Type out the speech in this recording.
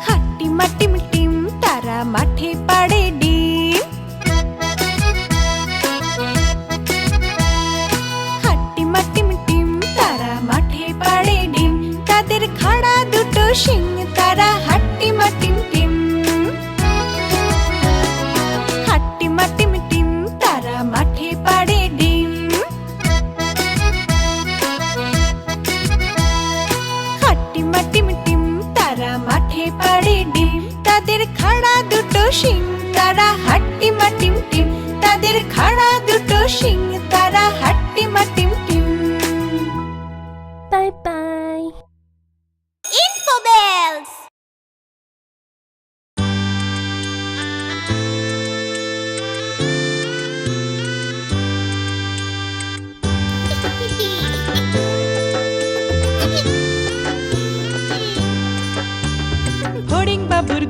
হাট্টিমাটিম team তারা মাঠে পাড়ে ডিম। হাট্টিমাটিম টিম তারা মাঠে পাড়ে ডিম। তাদের খাড়া দুটো শিং তারা হাট্টিমাটিম টিম। হাট্টিমাটিম টিম তারা মাঠে পাড়ে ডিম। হাট্টিমাটিম টিম তারা মাঠে পাড়ে ডিম। তাদের খাড়া দুটো শিং তারা হাট্টিমাটিম টিম। তাদের খাড়া দুটো শিং তারা হাট্টিমাটিম টিম। Bye bye. Infobells! ফড়িং বাবুর